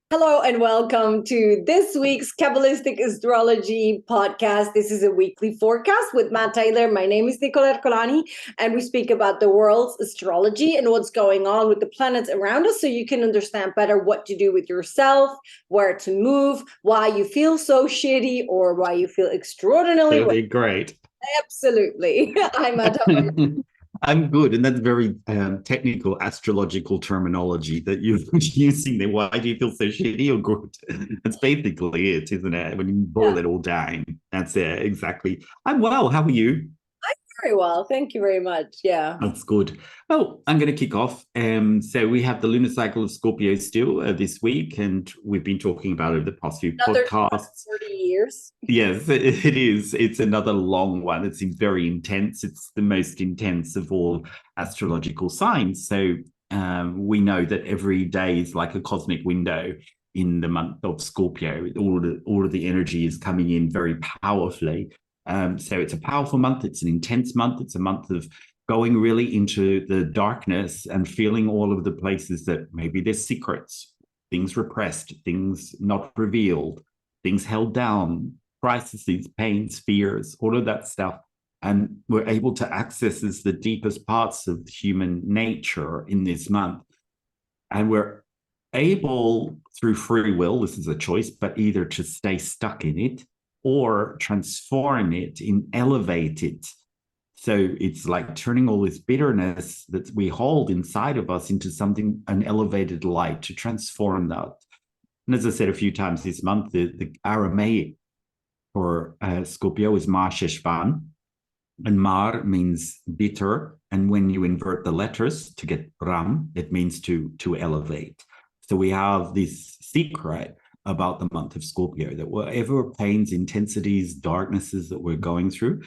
Hello and welcome to this week's Kabbalistic Astrology podcast. This is a weekly forecast with Matt Taylor. My name is Nicolette Colani, and we speak about the world's astrology and what's going on with the planets around us so you can understand better what to do with yourself, where to move, why you feel so shitty, or why you feel extraordinarily well. Really great. Absolutely. I'm Matt. I'm good. And that's very technical astrological terminology that you're using there. Why do you feel so shitty or good? That's basically it, isn't it? When you boil it all down, that's it. Exactly. I'm well. How are you? Very well. Thank you very much. Yeah. That's good. Well, I'm going to kick off. So we have the lunar cycle of Scorpio still this week, and we've been talking about it the past few Another podcasts. 30 years. Yes, it is. It's another long one. It's very intense. It's the most intense of all astrological signs. So we know that every day is like a cosmic window in the month of Scorpio. All of the energy is coming in very powerfully. So it's a powerful month. It's an intense month. It's a month of going really into the darkness and feeling all of the places that maybe there's secrets, things repressed, things not revealed, things held down, crises, pains, fears, all of that stuff. And we're able to access as the deepest parts of human nature in this month. And we're able, through free will, this is a choice, but either to stay stuck in it or transform it and elevate it. So it's like turning all this bitterness that we hold inside of us into something, an elevated light, to transform that. And as I said a few times this month, the Aramaic for Scorpio is Mar Sheshvan. And Mar means bitter. And when you invert the letters to get Ram, it means to elevate. So we have this secret about the month of Scorpio, that whatever pains, intensities, darknesses that we're going through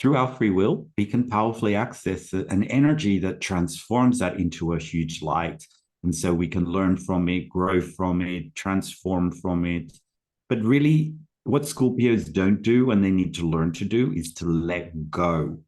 our free will, we can powerfully access an energy that transforms that into a huge light. And so we can learn from it, grow from it, transform from it. But really, what Scorpios don't do and they need to learn to do is to let go.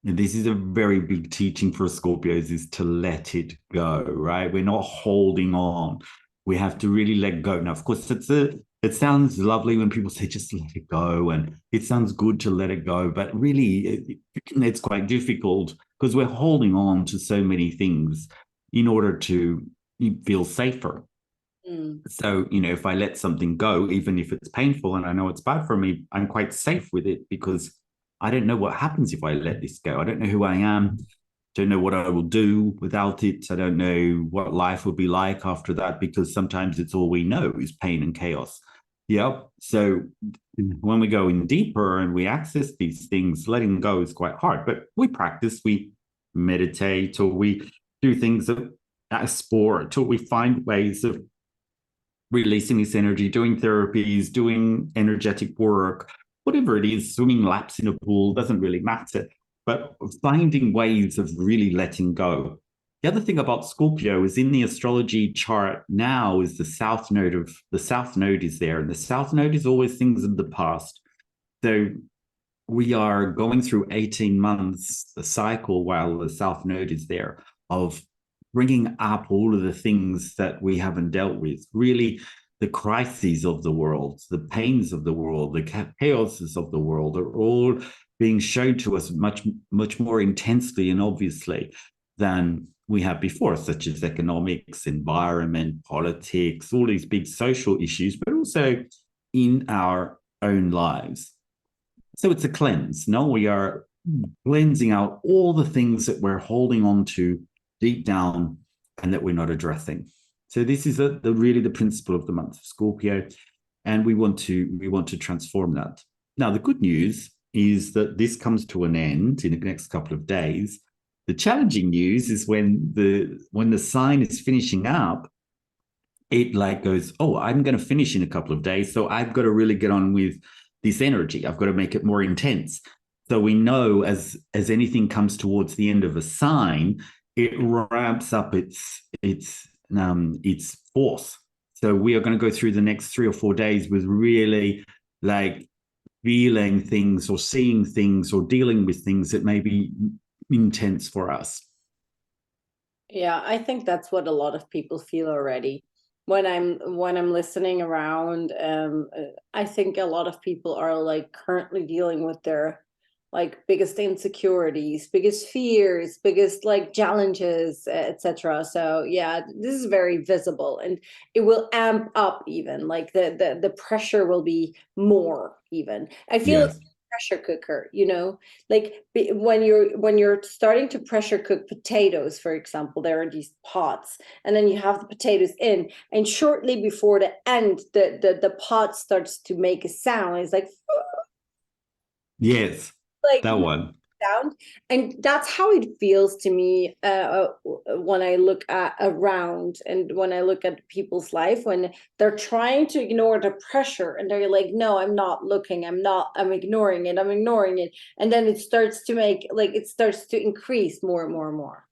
And this is a very big teaching for Scorpios, is to let it go, right? We're not holding on. We have to really let go. Now, of course, it sounds lovely when people say just let it go, and it sounds good to let it go, but really it's quite difficult because we're holding on to so many things in order to feel safer. So, if I let something go, even if it's painful and I know it's bad for me, I'm quite safe with it because I don't know what happens if I let this go. I don't know who I am. Don't know what I will do without it. I don't know what life will be like after that, because sometimes it's all we know is pain and chaos. Yeah. So when we go in deeper and we access these things, letting go is quite hard. But we practice, we meditate, or we do things at sport, or we find ways of releasing this energy, doing therapies, doing energetic work, whatever it is, swimming laps in a pool, doesn't really matter. But finding ways of really letting go. The other thing about Scorpio is in the astrology chart now is the south node is there. And the south node is always things of the past. So we are going through 18 months, the cycle while the south node is there, of bringing up all of the things that we haven't dealt with, really the crises of the world, the pains of the world, the chaoses of the world are all being shown to us much, much more intensely and obviously than we have before, such as economics, environment, politics, all these big social issues, but also in our own lives. So it's a cleanse. No, we are cleansing out all the things that we're holding on to deep down and that we're not addressing. So this is really the principle of the month of Scorpio, and we want to transform that. Now, the good news is that this comes to an end in the next couple of days. The challenging news is when the sign is finishing up, it like goes, oh, I'm going to finish in a couple of days, so I've got to really get on with this energy. I've got to make it more intense. So we know as anything comes towards the end of a sign, it ramps up its force. So we are going to go through the next 3 or 4 days with really like feeling things or seeing things or dealing with things that may be intense for us. Yeah, I think that's what a lot of people feel already. when I'm listening around, I think a lot of people are like currently dealing with their like biggest insecurities, biggest fears, biggest like challenges, etc. So yeah, this is very visible, and it will amp up even. Like the pressure will be more even. I feel Yes. pressure cooker, like when you're starting to pressure cook potatoes, for example, there are these pots, and then you have the potatoes in, and shortly before the end, the pot starts to make a sound. It's Yes. like That one. sound, and that's how it feels to me, when I look at around, and when I look at people's life, when they're trying to ignore the pressure, and they're like, no, I'm not looking, I'm ignoring it, and then it starts to increase more and more and more.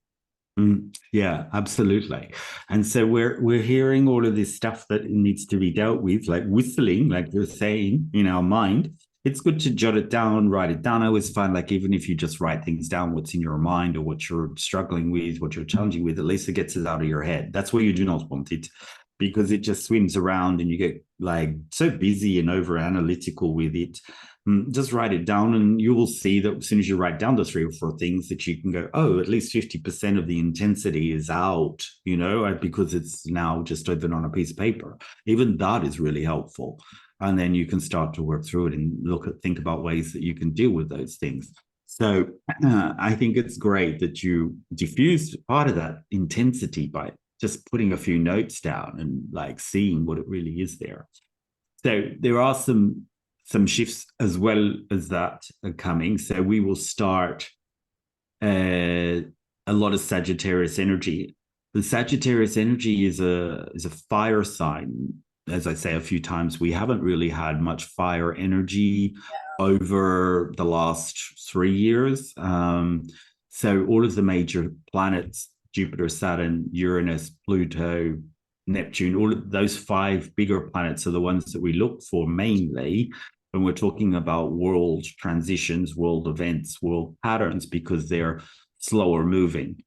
Yeah, absolutely. And so we're hearing all of this stuff that needs to be dealt with, like whistling, like you're saying, in our mind. It's good to jot it down, write it down. I always find like even if you just write things down, what's in your mind or what you're struggling with, what you're challenging with, at least it gets it out of your head. That's where you do not want it, because it just swims around and you get like so busy and over analytical with it. Just write it down, and you will see that as soon as you write down the 3 or 4 things, that you can go, oh, at least 50% of the intensity is out, because it's now just open on a piece of paper. Even that is really helpful. And then you can start to work through it and think about ways that you can deal with those things. So I think it's great that you diffuse part of that intensity by just putting a few notes down and like seeing what it really is there. So there are some shifts as well as that are coming. So we will start a lot of Sagittarius energy. The Sagittarius energy is a fire sign. As I say a few times, we haven't really had much fire energy over the last 3 years. So all of the major planets, Jupiter, Saturn, Uranus, Pluto, Neptune, all of those 5 bigger planets are the ones that we look for mainly when we're talking about world transitions, world events, world patterns, because they're slower moving.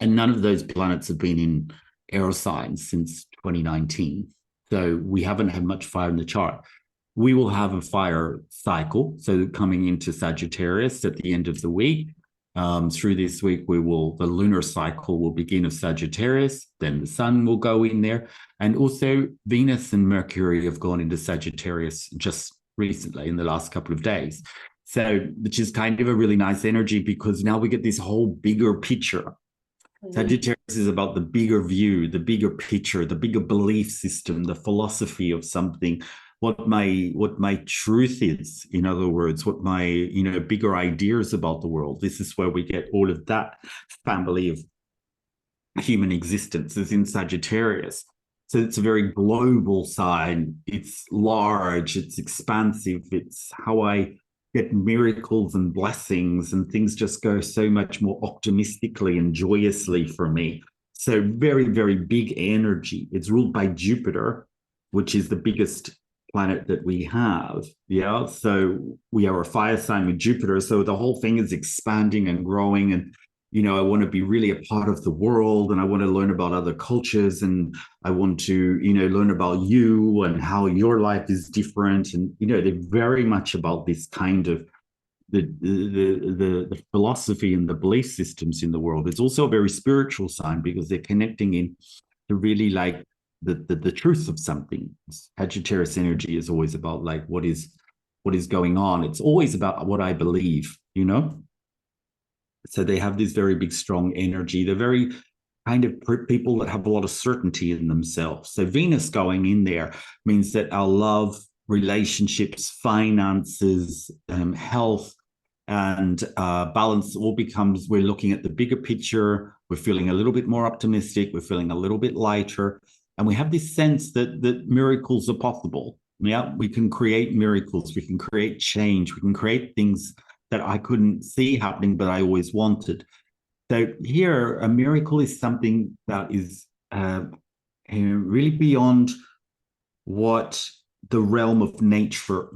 And none of those planets have been in air signs since 2019. So we haven't had much fire in the chart. We will have a fire cycle. So coming into Sagittarius at the end of the week, through this week, the lunar cycle will begin of Sagittarius, then the sun will go in there. And also Venus and Mercury have gone into Sagittarius just recently in the last couple of days. So, which is kind of a really nice energy, because now we get this whole bigger picture. Sagittarius is about the bigger view, the bigger picture, the bigger belief system, the philosophy of something, what my truth is, in other words, what my bigger ideas about the world. This is where we get all of that family of human existence is in Sagittarius. So it's a very global sign. It's large, it's expansive, it's how I get miracles and blessings, and things just go so much more optimistically and joyously for me. So very, very big energy. It's ruled by Jupiter, which is the biggest planet that we have. Yeah. So we are a fire sign with Jupiter. So the whole thing is expanding and growing. And I want to be really a part of the world, and I want to learn about other cultures, and I want to, learn about you and how your life is different. And, they're very much about this kind of the philosophy and the belief systems in the world. It's also a very spiritual sign, because they're connecting in to really like the truth of something. Sagittarius energy is always about like what is going on. It's always about what I believe, So they have this very big, strong energy. They're very kind of people that have a lot of certainty in themselves. So Venus going in there means that our love, relationships, finances, health, and balance all becomes, we're looking at the bigger picture. We're feeling a little bit more optimistic. We're feeling a little bit lighter. And we have this sense that miracles are possible. Yeah, we can create miracles. We can create change. We can create things that I couldn't see happening, but I always wanted. So here, a miracle is something that is really beyond what the realm of nature,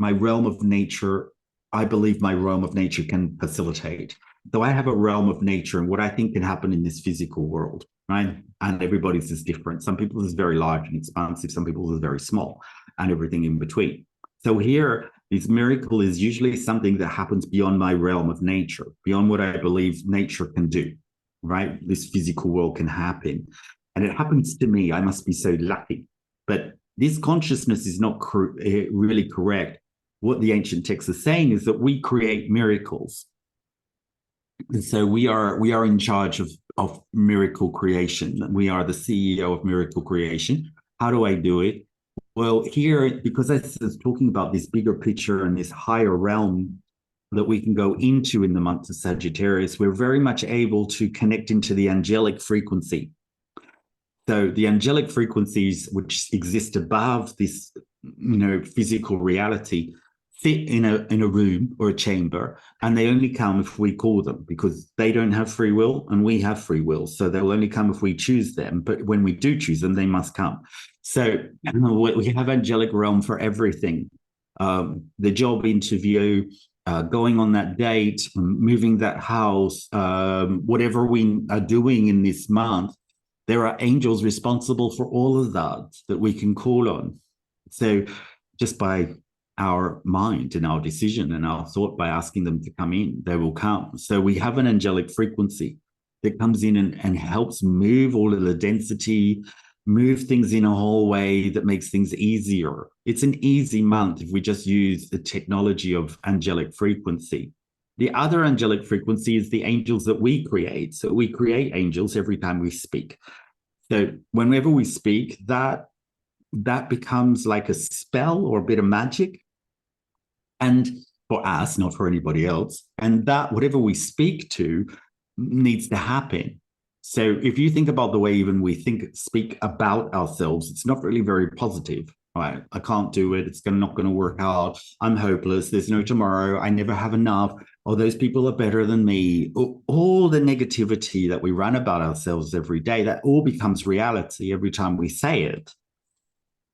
I believe my realm of nature can facilitate. So I have a realm of nature and what I think can happen in this physical world. right? And everybody's is different. Some people's is very large and expansive, some people's is very small, and everything in between. So here, this miracle is usually something that happens beyond my realm of nature, beyond what I believe nature can do, right? This physical world can happen. And it happens to me. I must be so lucky. But this consciousness is not really correct. What the ancient texts are saying is that we create miracles. And so we are in charge of miracle creation. We are the CEO of miracle creation. How do I do it? Well, here, because this is talking about this bigger picture and this higher realm that we can go into in the month of Sagittarius, we're very much able to connect into the angelic frequency. So the angelic frequencies, which exist above this, physical reality, fit in a room or a chamber, and they only come if we call them, because they don't have free will and we have free will. So they'll only come if we choose them. But when we do choose them, they must come. So we have angelic realm for everything. The job interview, going on that date, moving that house, whatever we are doing in this month, there are angels responsible for all of that we can call on. So just by our mind and our decision and our thought, by asking them to come in, they will come. So we have an angelic frequency that comes in and helps move all of the density, move things in a whole way that makes things easier. It's an easy month if we just use the technology of angelic frequency. The other angelic frequency is the angels that we create. So we create angels every time we speak. So whenever we speak, that becomes like a spell or a bit of magic. And for us, not for anybody else. And that whatever we speak to needs to happen. So if you think about the way even we speak about ourselves, it's not really very positive. Right? I can't do it. It's not going to work out. I'm hopeless. There's no tomorrow. I never have enough. Oh, those people are better than me. All the negativity that we run about ourselves every day, that all becomes reality every time we say it.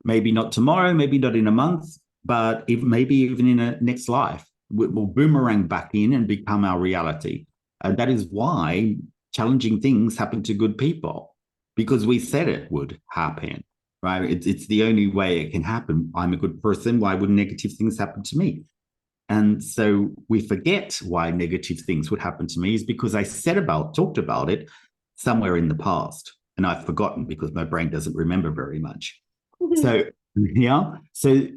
Maybe not tomorrow, maybe not in a month, but maybe even in a next life, we'll boomerang back in and become our reality. And that is why challenging things happen to good people, because we said it would happen, right? It's the only way it can happen. I'm a good person. Why would negative things happen to me? And so we forget why negative things would happen to me is because I talked about it somewhere in the past, and I've forgotten because my brain doesn't remember very much. So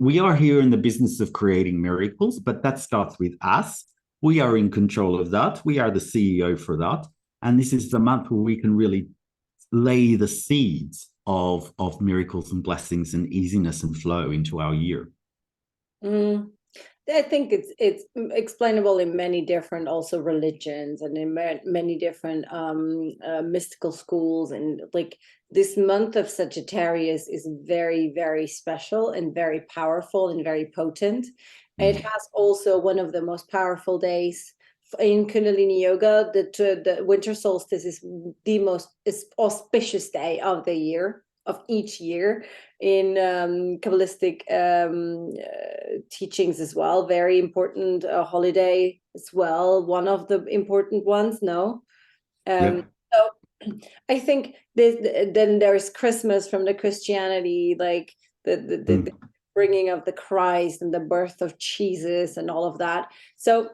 we are here in the business of creating miracles, but that starts with us. We are in control of that. We are the CEO for that. And this is the month where we can really lay the seeds of miracles and blessings and easiness and flow into our year. I think it's explainable in many different also religions and in many different mystical schools. And like this month of Sagittarius is very, very special and very powerful and very potent. It has also one of the most powerful days in Kundalini Yoga. The winter solstice is the most auspicious day of the year, of each year, in Kabbalistic teachings as well. Very important holiday as well. One of the important ones, no? So I think then there's Christmas from the Christianity, like the bringing of the Christ and the birth of Jesus and all of that. So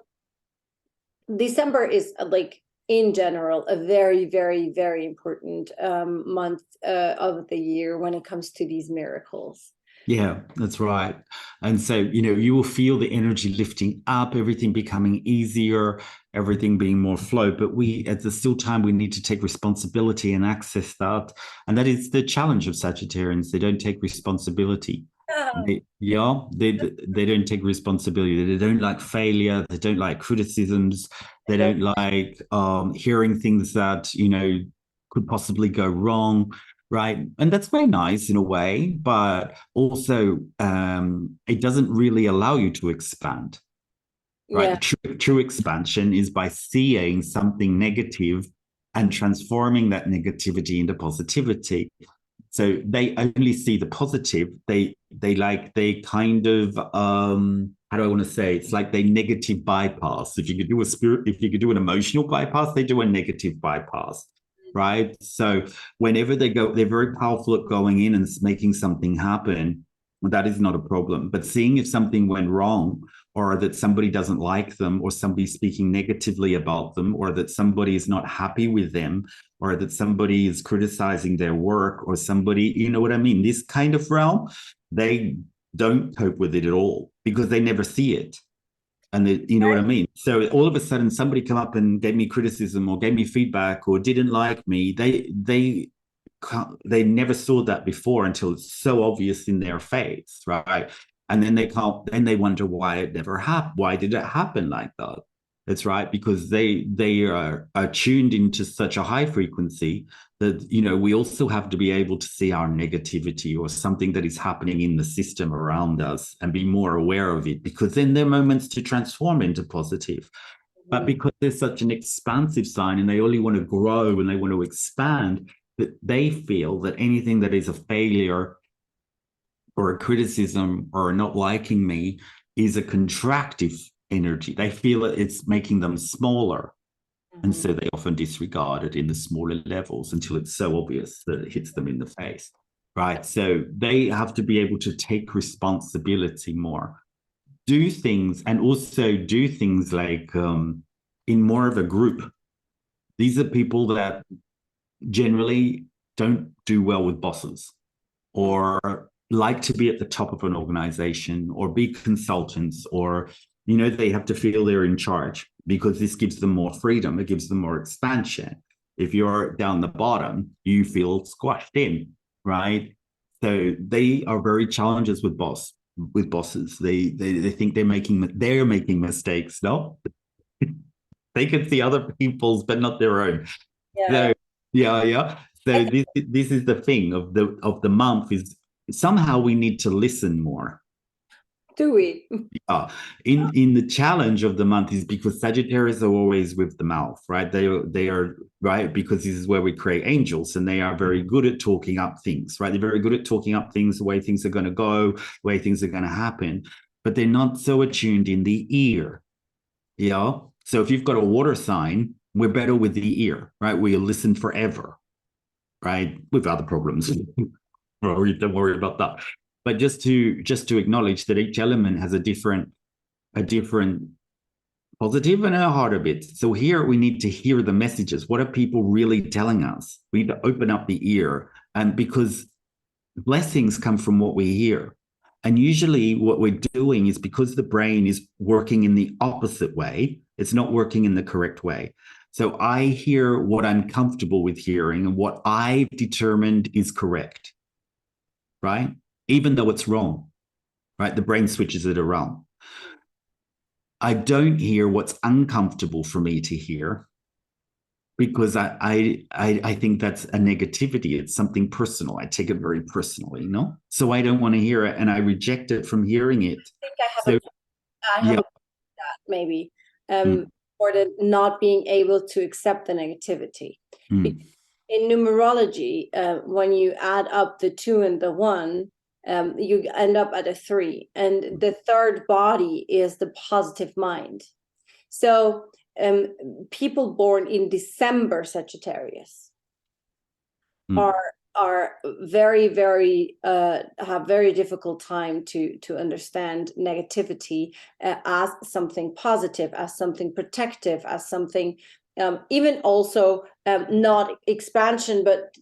December is like, in general, a very, very, very important month of the year when it comes to these miracles. Yeah, that's right. And so, you will feel the energy lifting up, everything becoming easier, everything being more flow. But at the still time, we need to take responsibility and access that. And that is the challenge of Sagittarians. They don't take responsibility. They don't take responsibility. They don't like failure. They don't like criticisms. They don't like hearing things that, could possibly go wrong. Right. And that's very nice in a way, but also it doesn't really allow you to expand. Right. Yeah. True expansion is by seeing something negative and transforming that negativity into positivity. So they only see the positive. They kind of how do I want to say? It's like they negative bypass. If you could do an emotional bypass, they do a negative bypass. right? So whenever they go, they're very powerful at going in and making something happen. That is not a problem. But seeing if something went wrong, or that somebody doesn't like them, or somebody speaking negatively about them, or that somebody is not happy with them, or that somebody is criticizing their work, or somebody, you know what I mean? This kind of realm, they don't cope with it at all because they never see it. And they, you know what I mean? So all of a sudden somebody come up and gave me criticism or gave me feedback or didn't like me. They never saw that before until it's so obvious in their face, right? And then they wonder why it never happened. Why did it happen like that? That's right, because they are tuned into such a high frequency that, you know, we also have to be able to see our negativity or something that is happening in the system around us and be more aware of it, because then there are moments to transform into positive. But because they're such an expansive sign and they only want to grow and they want to expand, that they feel that anything that is a failure or a criticism or not liking me is a contractive energy. They feel that it's making them smaller. And so they often disregard it in the smaller levels until it's so obvious that it hits them in the face, right? So they have to be able to take responsibility more, do things, and also do things like in more of a group. These are people that generally don't do well with bosses or like to be at the top of an organization or be consultants, or, you know, they have to feel they're in charge because this gives them more freedom. It gives them more expansion. If you're down the bottom, you feel squashed in, right? So they are very challenges with bosses. They think they're making mistakes. No, they can see other people's, but not their own. Yeah. So yeah. So this is the thing of the month, is somehow we need to listen more. Do we? In the challenge of the month is because Sagittarius are always with the mouth, right? They are right, because this is where we create angels, and they are very good at talking up things, right? They're very good at talking up things, the way things are going to go, the way things are going to happen, but they're not so attuned in the ear. Yeah. So if you've got a water sign, we're better with the ear, right? We'll listen forever, right? With other problems. Don't worry about that. But just to acknowledge that each element has a different positive and a harder bit. So here we need to hear the messages. What are people really telling us? We need to open up the ear, and because blessings come from what we hear. And usually what we're doing is, because the brain is working in the opposite way, it's not working in the correct way. So I hear what I'm comfortable with hearing and what I've determined is correct, right? Even though it's wrong, right? The brain switches it around. I don't hear what's uncomfortable for me to hear, because I think that's a negativity. It's something personal. I take it very personally, you know? So I don't want to hear it, and I reject it from hearing it. I think I have that maybe for the not being able to accept the negativity. In numerology, when you add up the 2 and the 1, you end up at a 3, and the third body is the positive mind. So people born in December Sagittarius are very, very have very difficult time to understand negativity as something positive, as something protective, as something even also not expansion but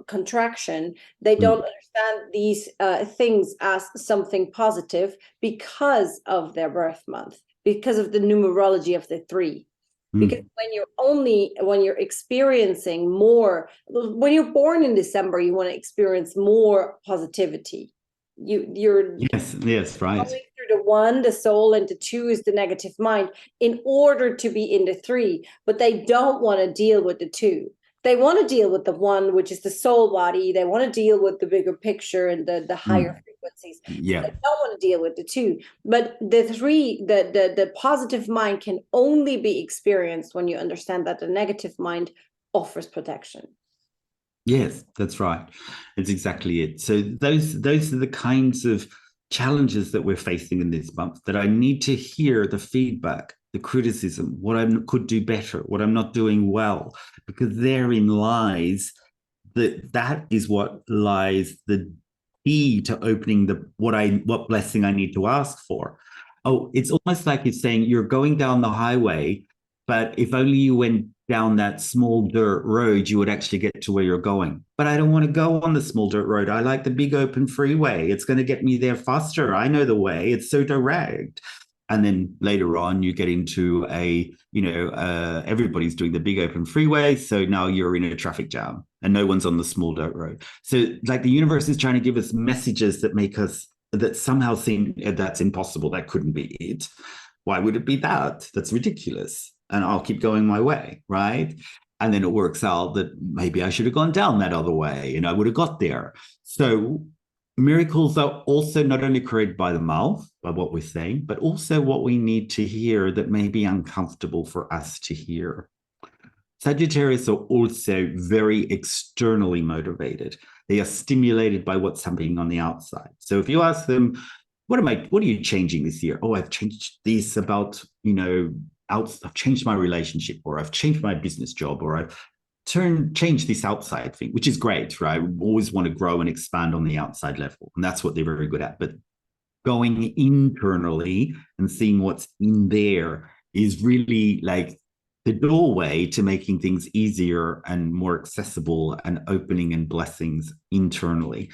contraction. They don't understand these things as something positive because of their birth month, because of the numerology of the 3. Because when you're experiencing more, when you're born in December, you want to experience more positivity. You're yes, right. Going through the 1, the soul, and the 2 is the negative mind, in order to be in the 3. But they don't want to deal with the 2. They want to deal with the 1, which is the soul body. They want to deal with the bigger picture and the higher frequencies. Yeah. They don't want to deal with the 2. But the 3, the positive mind can only be experienced when you understand that the negative mind offers protection. Yes, that's right. It's exactly it. So those are the kinds of challenges that we're facing in this month, that I need to hear the feedback. the criticism, what I could do better, what I'm not doing well, because therein lies that is what lies the key to opening what blessing I need to ask for. Oh, it's almost like it's saying you're going down the highway, but if only you went down that small dirt road, you would actually get to where you're going. But I don't want to go on the small dirt road. I like the big open freeway. It's going to get me there faster. I know the way. It's so direct. And then later on, you get into everybody's doing the big open freeway. So now you're in a traffic jam and no one's on the small dirt road. So like the universe is trying to give us messages that somehow seem that's impossible. That couldn't be it. Why would it be that? That's ridiculous. And I'll keep going my way, right? And then it works out that maybe I should have gone down that other way and I would have got there. So miracles are also not only created by the mouth, by what we're saying, but also what we need to hear that may be uncomfortable for us to hear. Sagittarius are also very externally motivated. They are stimulated by what's happening on the outside. So if you ask them, what are you changing this year? Oh, I've changed this about, I've changed my relationship, or I've changed my business job, or I've change this outside thing, which is great, right? We always want to grow and expand on the outside level. And that's what they're very good at. But going internally and seeing what's in there is really like the doorway to making things easier and more accessible and opening and blessings internally.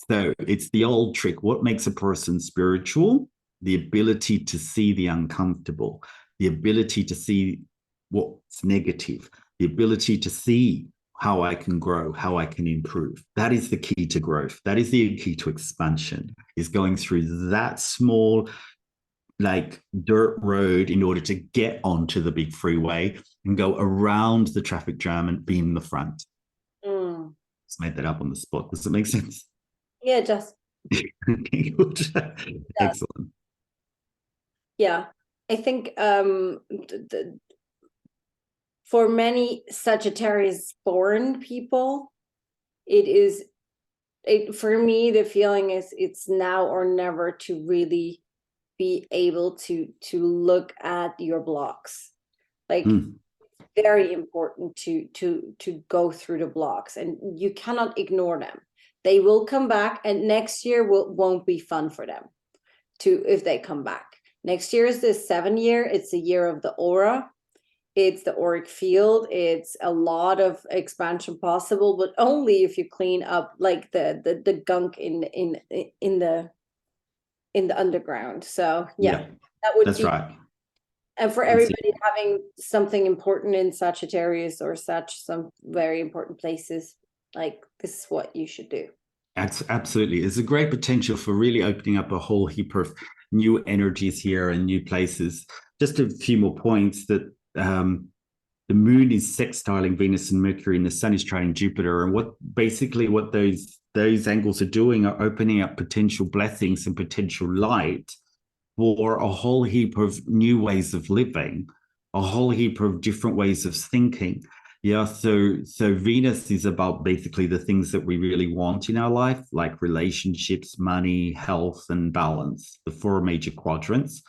So it's the old trick. What makes a person spiritual? The ability to see the uncomfortable, the ability to see what's negative, the ability to see how I can grow, how I can improve. That is the key to growth. That is the key to expansion, is going through that small, like dirt road in order to get onto the big freeway and go around the traffic jam and be in the front. Just made that up on the spot. Does it make sense? Yeah, just. Okay, good. Excellent. Yeah, I think for many Sagittarius born people, for me, the feeling is it's now or never to really be able to look at your blocks. Like very important to go through the blocks, and you cannot ignore them. They will come back, and next year won't be fun for them if they come back. Next year is the 7 year. It's the year of the aura. It's the auric field. It's a lot of expansion possible, but only if you clean up like the gunk in the underground. So yeah. That's be right. And for everybody having something important in Sagittarius or some very important places, like this is what you should do. Absolutely. There's a great potential for really opening up a whole heap of new energies here and new places. Just a few more points that the moon is sextiling Venus and Mercury, and the sun is trining Jupiter. And what those angles are doing are opening up potential blessings and potential light for a whole heap of new ways of living, a whole heap of different ways of thinking. Yeah, so Venus is about basically the things that we really want in our life, like relationships, money, health, and balance. The 4 major quadrants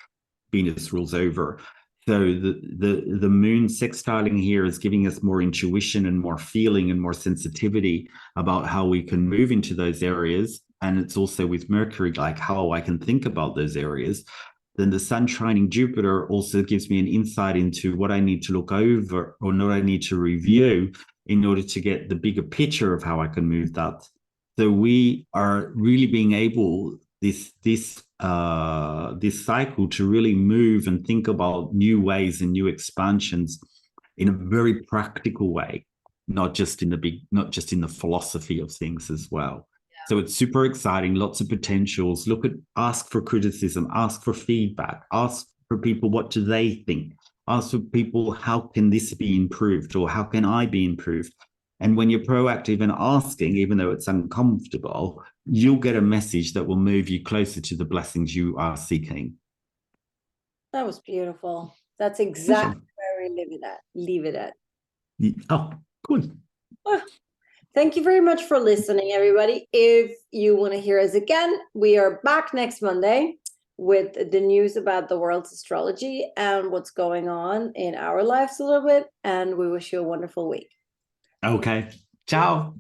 Venus rules over. So the moon sextiling here is giving us more intuition and more feeling and more sensitivity about how we can move into those areas. And it's also with Mercury, like how I can think about those areas. Then the sun trining Jupiter also gives me an insight into what I need to look over or what I need to review in order to get the bigger picture of how I can move that. So we are really being able this cycle to really move and think about new ways and new expansions in a very practical way, not just in the philosophy of things as well. So it's super exciting, lots of potentials. Ask for criticism, ask for feedback, ask for people, what do they think? Ask for people, how can this be improved, or how can I be improved? And when you're proactive and asking, even though it's uncomfortable, you'll get a message that will move you closer to the blessings you are seeking. That was beautiful. That's exactly where we leave it at. Oh, good. Thank you very much for listening, everybody. If you want to hear us again, we are back next Monday with the news about the world's astrology and what's going on in our lives a little bit. And we wish you a wonderful week. Okay. Ciao.